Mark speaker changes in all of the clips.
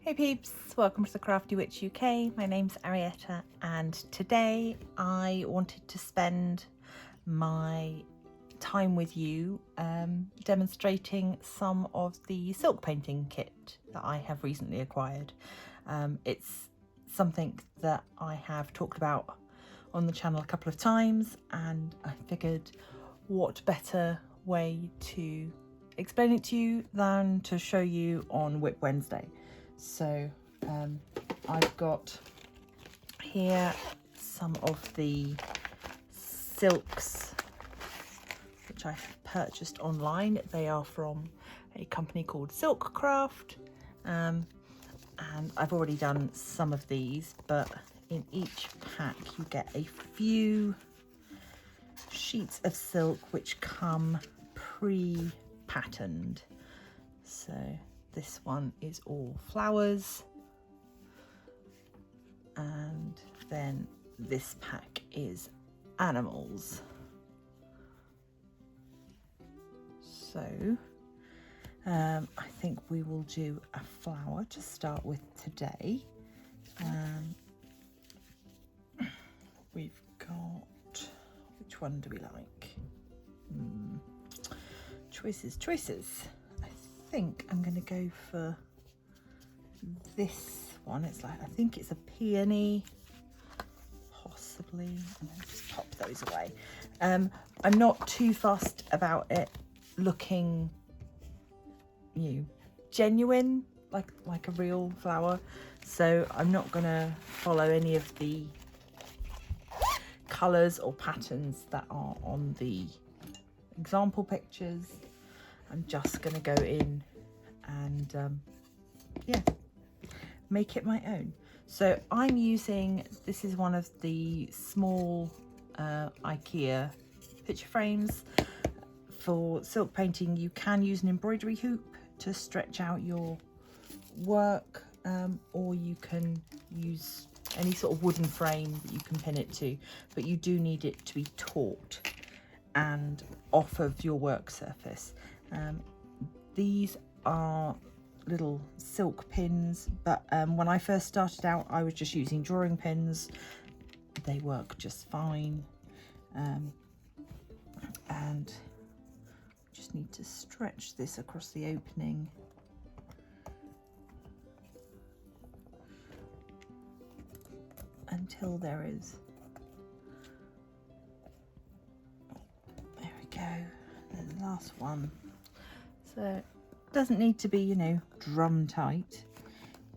Speaker 1: Hey peeps, welcome to the Crafty Witch UK. My name's Arietta and today I wanted to spend my time with you demonstrating some of the silk painting kit that I have recently acquired. It's something that I have talked about on the channel a couple of times, and I figured what better way to explain it to you than to show you on WIP Wednesday. So I've got here some of the silks which I have purchased online. They are from a company called SilkCraft, and I've already done some of these, but in each pack you get a few sheets of silk which come pre-patterned. So this one is all flowers, and then this pack is animals. So I think we will do a flower to start with today. We've got, which one do we like? Choices. I think I'm going to go for this one. It's like, I think it's a peony, possibly. And then just pop those away. I'm not too fussed about it looking, genuine, like a real flower. So I'm not going to follow any of the colours or patterns that are on the example pictures. I'm just going to go in and make it my own. So I'm using, this is one of the small IKEA picture frames. For silk painting you can use an embroidery hoop to stretch out your work, or you can use any sort of wooden frame that you can pin it to, but you do need it to be taut and off of your work surface. These are little silk pins, but when I first started out I was just using drawing pins. They work just fine, and just need to stretch this across the opening. Until there is, there we go, and the last one. So it doesn't need to be, drum tight,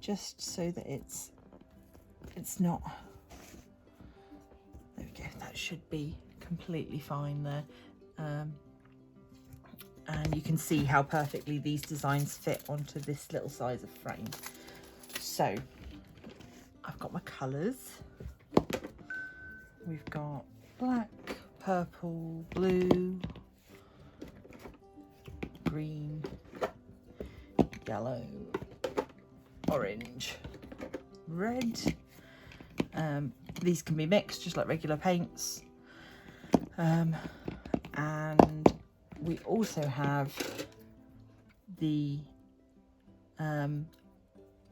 Speaker 1: just so that it's not, there we go, that should be completely fine there. And you can see how perfectly these designs fit onto this little size of frame. So I've got my colours. We've got black, purple, blue, green, yellow, orange, red. These can be mixed just like regular paints. And we also have the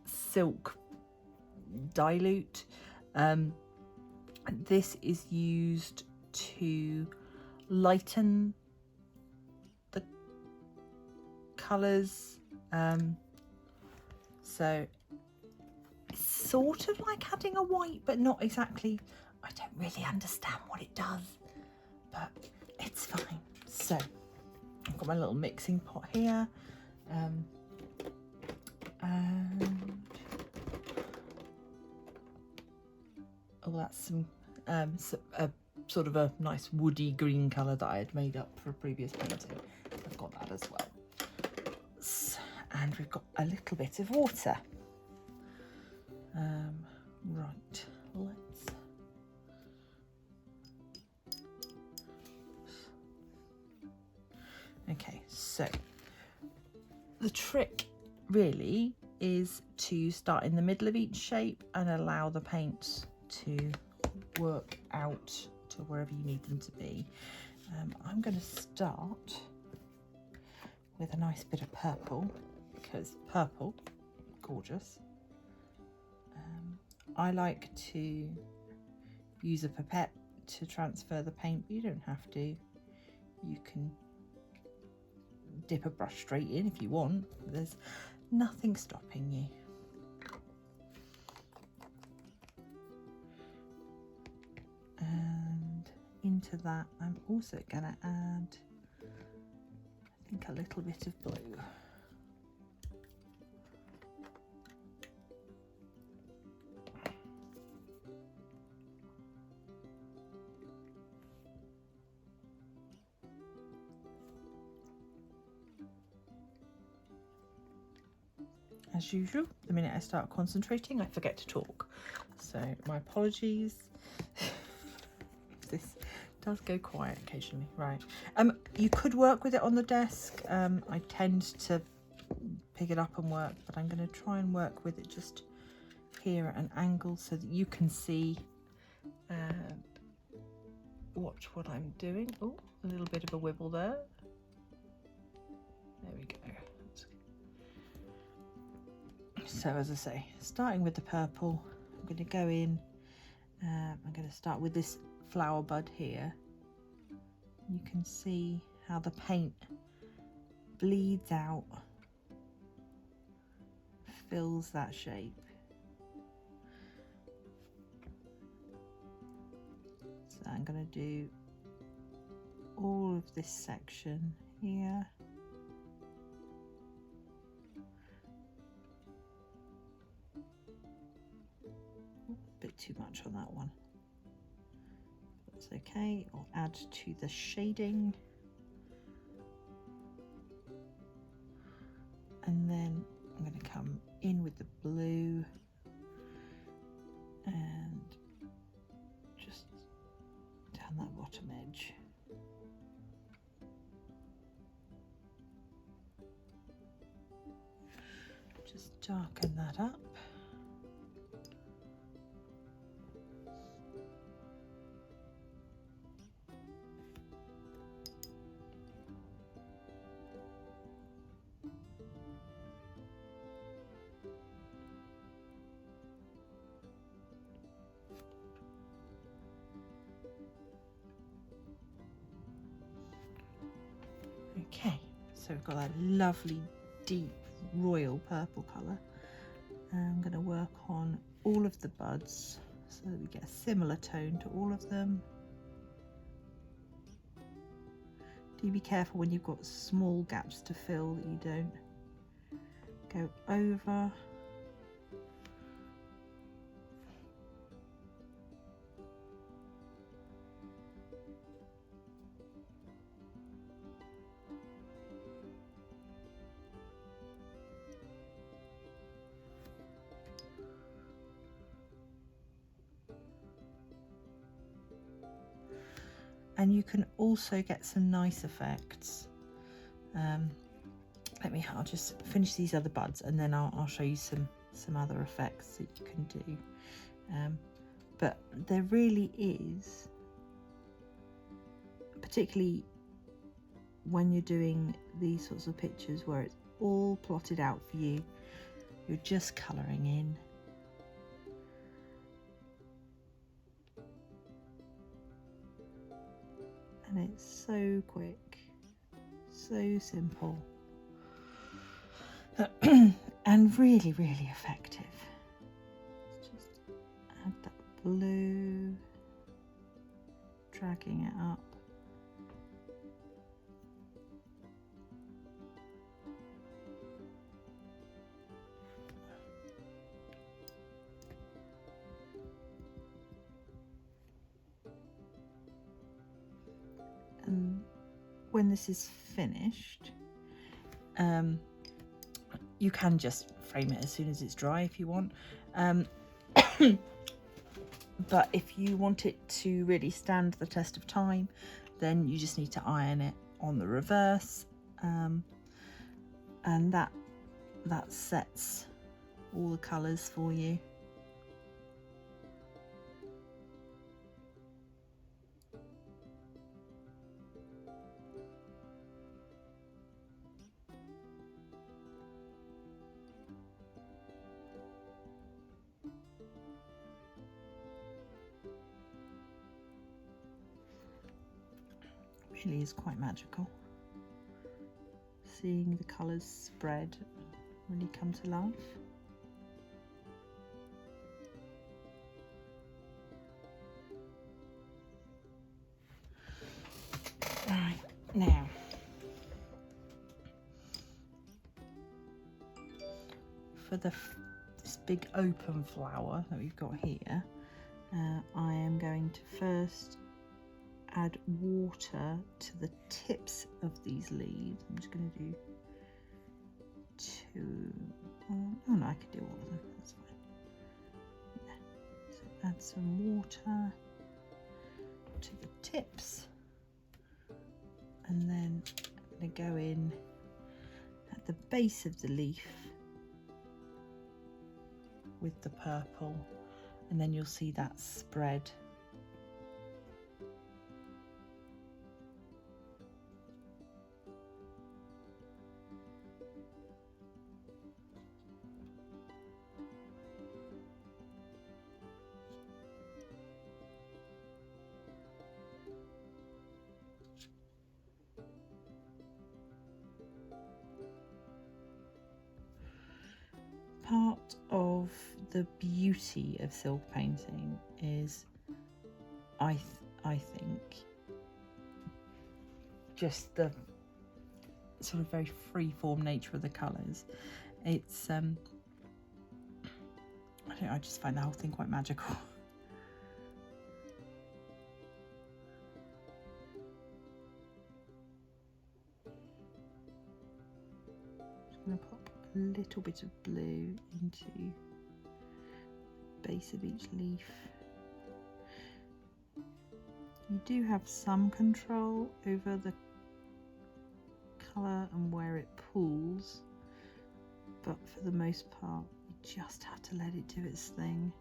Speaker 1: silk dilute. This is used to lighten the colours. So it's sort of like adding a white, but not exactly. I don't really understand what it does, but it's fine. So I've got my little mixing pot here, and oh, that's some sort of a nice woody green colour that I had made up for a previous painting. I've got that as well. And we've got a little bit of water. Right, let's. Okay, so the trick really is to start in the middle of each shape and allow the paint to work out to wherever you need them to be. I'm going to start with a nice bit of purple, because purple, gorgeous. I like to use a pipette to transfer the paint, but you don't have to. You can dip a brush straight in if you want. There's nothing stopping you. And into that I'm also going to add, I think, a little bit of blue. As usual, the minute I start concentrating, I forget to talk. So my apologies. This does go quiet occasionally, right? You could work with it on the desk. I tend to pick it up and work, but I'm going to try and work with it just here at an angle so that you can see and watch what I'm doing. Oh, a little bit of a wibble there. There we go. So as I say, starting with the purple, I'm going to go in, I'm going to start with this flower bud here. You can see how the paint bleeds out, fills that shape. So I'm going to do all of this section here. Bit too much on that one. That's okay. I'll add to the shading. And then I'm going to come in with the blue and just down that bottom edge. Just darken that up. Okay, so we've got that lovely deep royal purple colour. I'm going to work on all of the buds so that we get a similar tone to all of them. Do be careful when you've got small gaps to fill that you don't go over. And you can also get some nice effects. I'll just finish these other buds and then I'll show you some other effects that you can do. But there really is, particularly when you're doing these sorts of pictures where it's all plotted out for you, you're just colouring in. And it's so quick, so simple, and really, really effective. Let's just add that blue, dragging it up. And when this is finished, you can just frame it as soon as it's dry if you want. But if you want it to really stand the test of time, then you just need to iron it on the reverse, and that sets all the colours for you. really is quite magical. Seeing the colours spread really come to life. Right, now for this big open flower that we've got here, I am going to first add water to the tips of these leaves. I'm just going to do two. Oh no, I could do all of them, that's fine. Yeah. So add some water to the tips, and then I'm going to go in at the base of the leaf with the purple, and then you'll see that spread. Part of the beauty of silk painting is, I think, just the sort of very free-form nature of the colours. It's I don't know, I just find the whole thing quite magical. Just going to pop a little bit of blue into the base of each leaf. You do have some control over the colour and where it pools, but for the most part you just have to let it do its thing.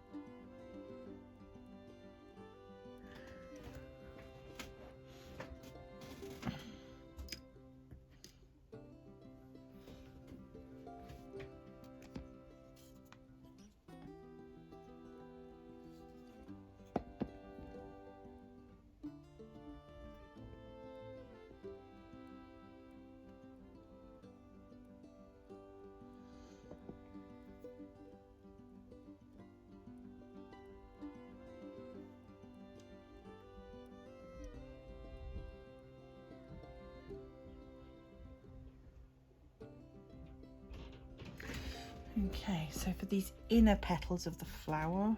Speaker 1: Okay, so for these inner petals of the flower,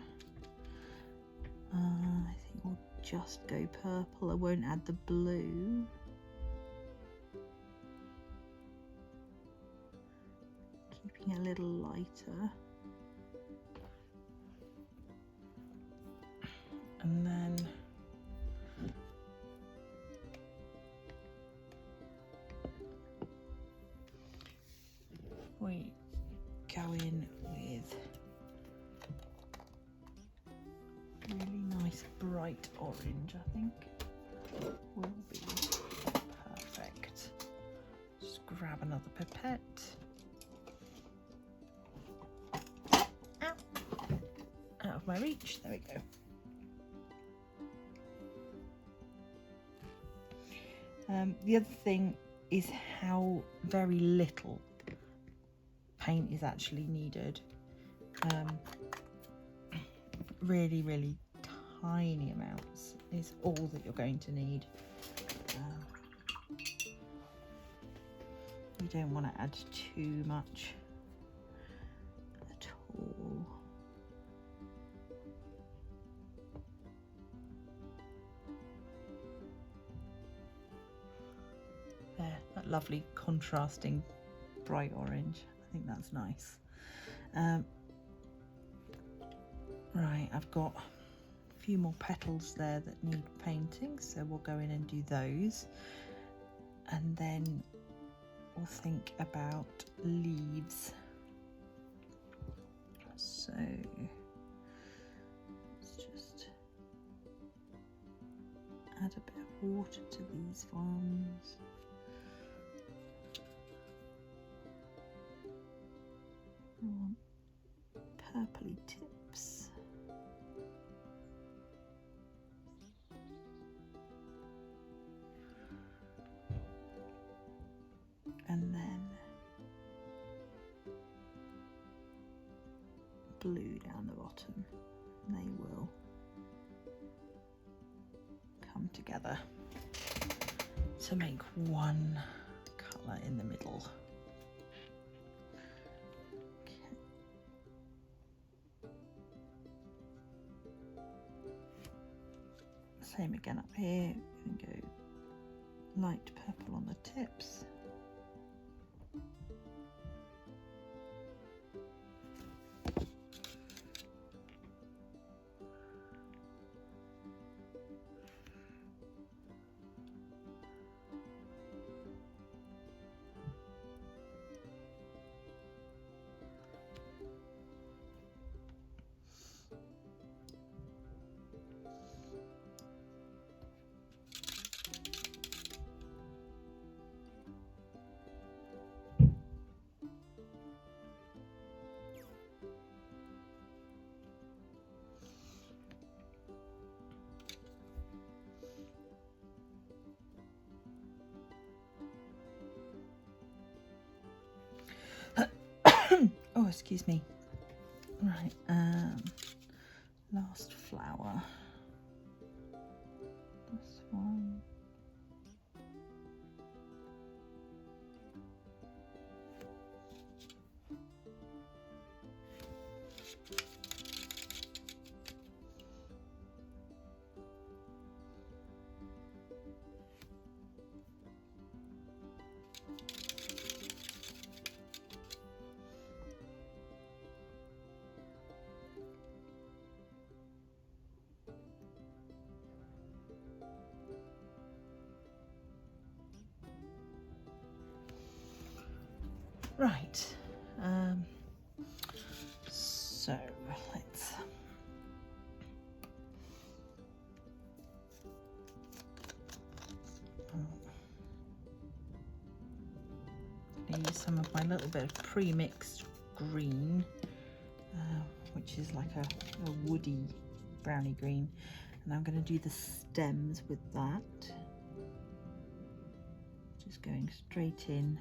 Speaker 1: I think we'll just go purple. I won't add the blue. Keeping it a little lighter. And then we go in with really nice bright orange, I think will be perfect. Just grab another pipette. Ow. Out of my reach, there we go. The other thing is how very little paint is actually needed. Really, really tiny amounts is all that you're going to need. You don't want to add too much at all. There, that lovely contrasting bright orange. I think that's nice. Right, I've got a few more petals there that need painting, so we'll go in and do those, and then we'll think about leaves. So let's just add a bit of water to these ones. I want purpley tips. and then blue down the bottom. They will come together to make one colour in the middle. Okay. Same again up here, and go light purple on the tips. Oh, excuse me. Right, last flower. This one. Right, so let's use some of my little bit of pre-mixed green, which is like a woody browny green, and I'm going to do the stems with that. Just going straight in.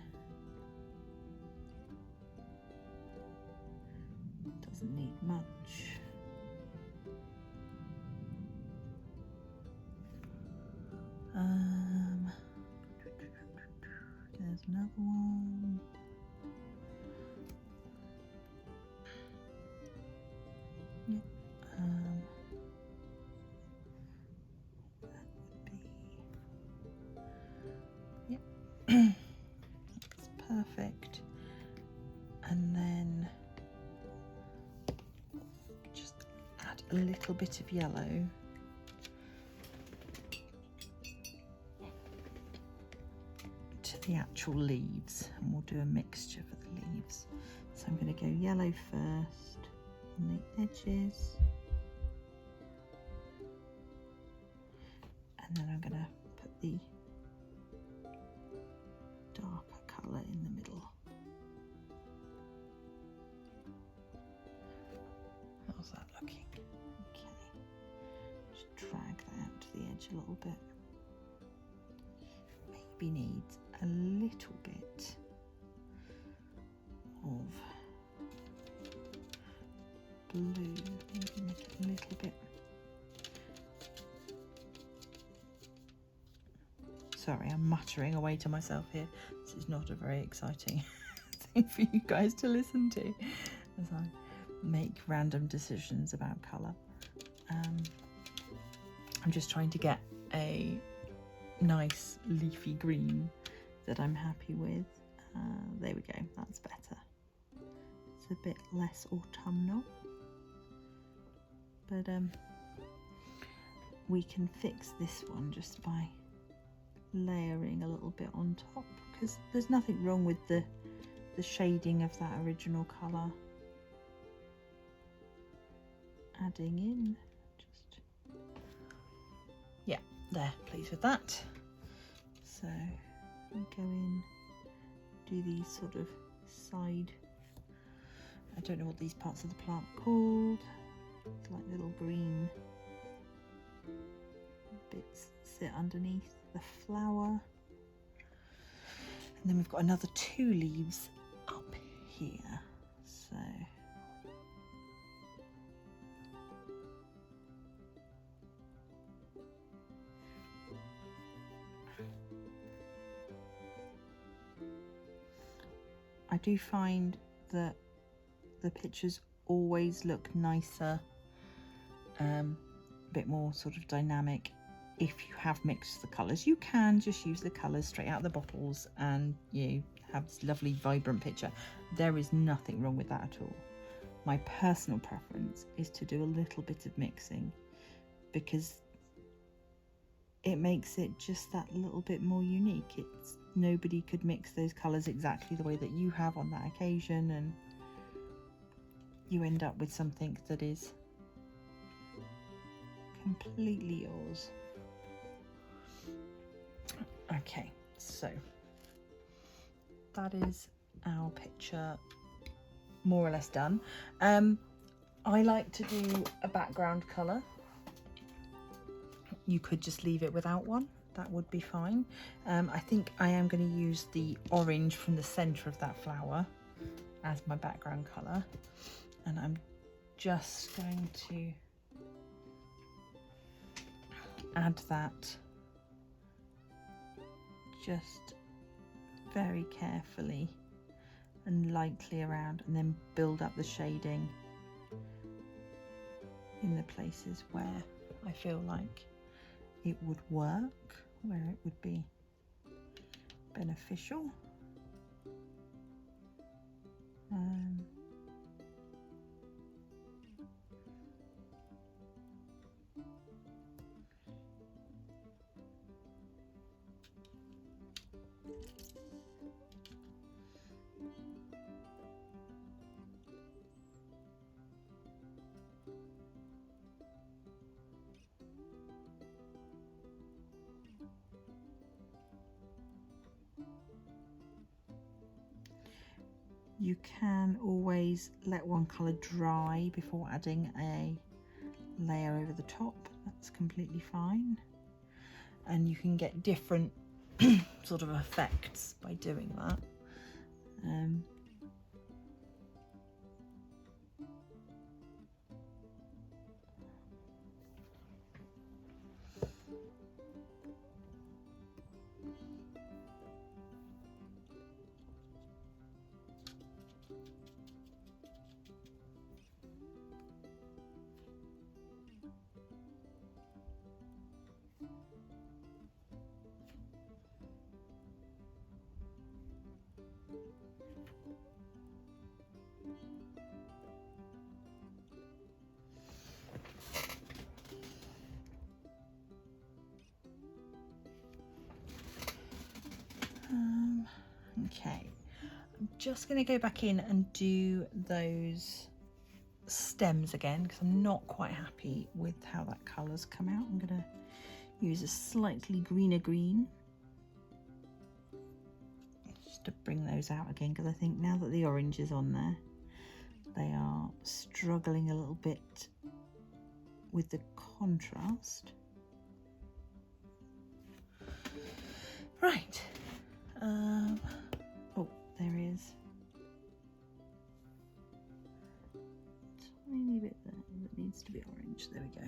Speaker 1: Doesn't need much. There's another one. Yep. That would be. Yep. That's perfect. And then just add a little bit of yellow. To the actual leaves, and we'll do a mixture for the leaves. So I'm going to go yellow first on the edges, and then I'm going to put the darker colour in the middle. How's that looking? Okay, just drag that out to the edge a little bit. Maybe needs a little bit of blue, maybe make it a little bit. Sorry, I'm muttering away to myself here. This is not a very exciting thing for you guys to listen to as I make random decisions about colour. I'm just trying to get a nice leafy green that I'm happy with. There we go, that's better. It's a bit less autumnal, but we can fix this one just by layering a little bit on top, because there's nothing wrong with the shading of that original colour. Adding in, just, yeah, there, pleased with that. So we go in, do these sort of side, I don't know what these parts of the plant are called, it's like little green bits that sit underneath the flower, And then we've got another 2 leaves up here. So I do find that the pictures always look nicer, a bit more sort of dynamic if you have mixed the colours. You can just use the colours straight out of the bottles and you have this lovely vibrant picture. There is nothing wrong with that at all. My personal preference is to do a little bit of mixing because it makes it just that little bit more unique. It's nobody could mix those colours exactly the way that you have on that occasion, and you end up with something that is completely yours. Okay, so that is our picture more or less done. I like to do a background colour. You could just leave it without one, that would be fine. I think I am going to use the orange from the centre of that flower as my background colour, and I'm just going to add that just very carefully and lightly around, and then build up the shading in the places where I feel like it would work, where it would be beneficial. You can always let one colour dry before adding a layer over the top. That's completely fine. And you can get different sort of effects by doing that. Okay, I'm just going to go back in and do those stems again because I'm not quite happy with how that colour's come out. I'm going to use a slightly greener green just to bring those out again, because I think now that the orange is on there, they are struggling a little bit with the contrast. Right. Oh, there is a tiny bit there that needs to be orange. There we go.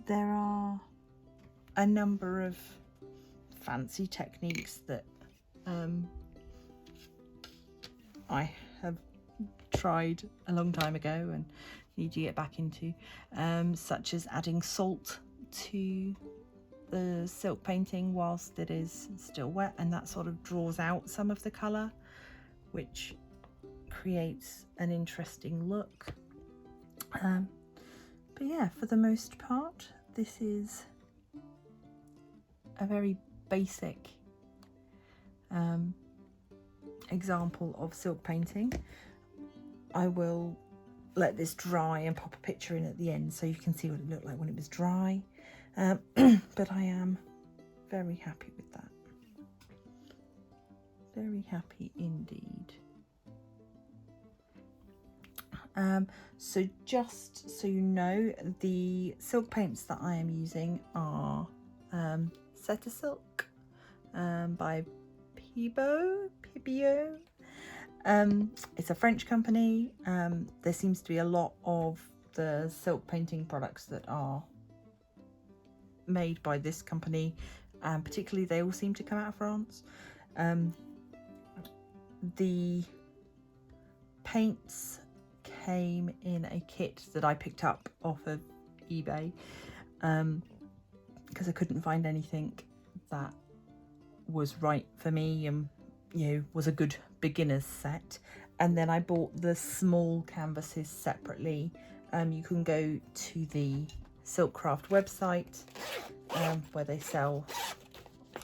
Speaker 1: There are a number of fancy techniques that I have tried a long time ago and need to get back into, such as adding salt to the silk painting whilst it is still wet, and that sort of draws out some of the colour, which creates an interesting look. But yeah, for the most part, this is a very basic example of silk painting. I will let this dry and pop a picture in at the end so you can see what it looked like when it was dry, but I am very happy with that. very happy indeed. So just so you know, the silk paints that I am using are Seta Silk by Pibio. It's a French company. There seems to be a lot of the silk painting products that are made by this company, and particularly they all seem to come out of France. The paints came in a kit that I picked up off of eBay because I couldn't find anything that was right for me and, you know, was a good beginner's set. And then I bought the small canvases separately. You can go to the SilkCraft website where they sell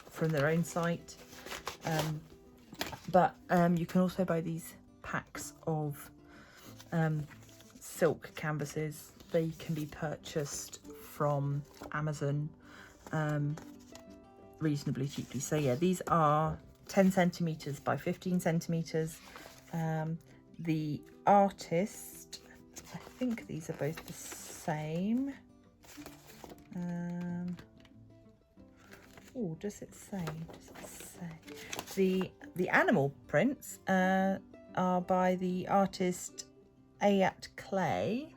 Speaker 1: from their own site, but you can also buy these packs of silk canvases. They can be purchased from Amazon reasonably cheaply. So yeah, these are 10 centimeters by 15 centimeters. The artist, I think these are both the same. Oh, does it say? The animal prints are by the artist Arietta Clay,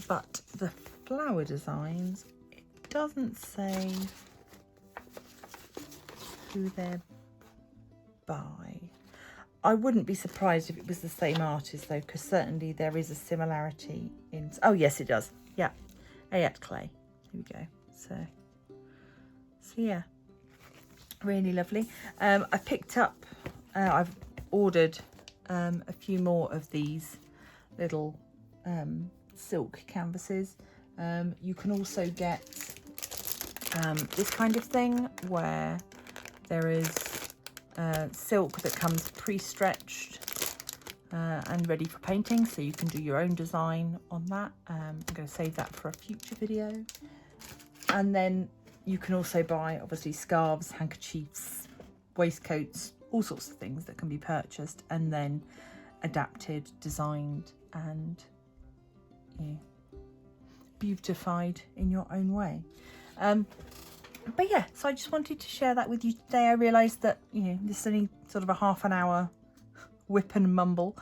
Speaker 1: but the flower designs, it doesn't say who they're by. I wouldn't be surprised if it was the same artist though, because certainly there is a similarity in. Oh yes, it does. Yeah, Arietta Clay. Here we go. So yeah, really lovely. I picked up. I've ordered a few more of these little silk canvases. You can also get this kind of thing where there is silk that comes pre-stretched and ready for painting, so you can do your own design on that. I'm going to save that for a future video. And then you can also buy obviously scarves, handkerchiefs, waistcoats, all sorts of things that can be purchased and then adapted, designed and, you know, beautified in your own way. But yeah, so I just wanted to share that with you today. I realised that, you know, this is only sort of a half an hour whip and mumble.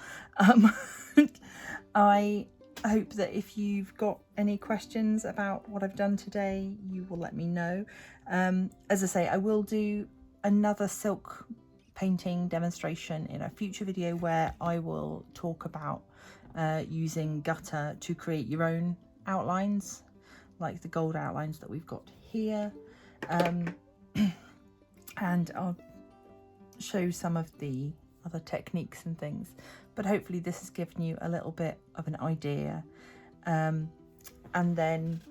Speaker 1: I hope that if you've got any questions about what I've done today, you will let me know. As I say, I will do another silk painting demonstration in a future video where I will talk about using gutter to create your own outlines, like the gold outlines that we've got here. And I'll show some of the other techniques and things, but hopefully this has given you a little bit of an idea. And then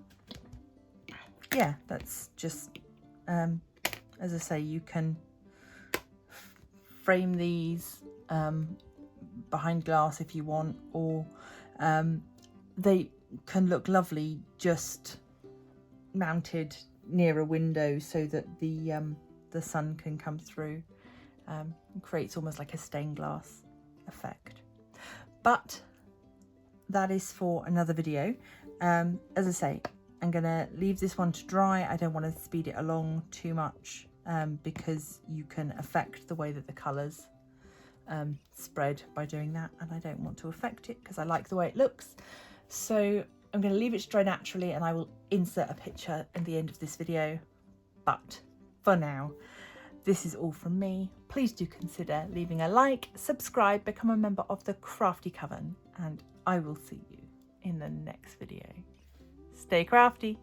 Speaker 1: yeah, that's just as I say, you can frame these behind glass if you want, or they can look lovely just mounted near a window so that the sun can come through. It creates almost like a stained glass effect. But that is for another video. As I say, I'm gonna leave this one to dry. I don't want to speed it along too much because you can affect the way that the colours spread by doing that, and I don't want to affect it because I like the way it looks. So I'm going to leave it to dry naturally, and I will insert a picture at the end of this video. But for now, this is all from me. Please do consider leaving a like, subscribe, become a member of the Crafty Coven, and I will see you in the next video. Stay crafty.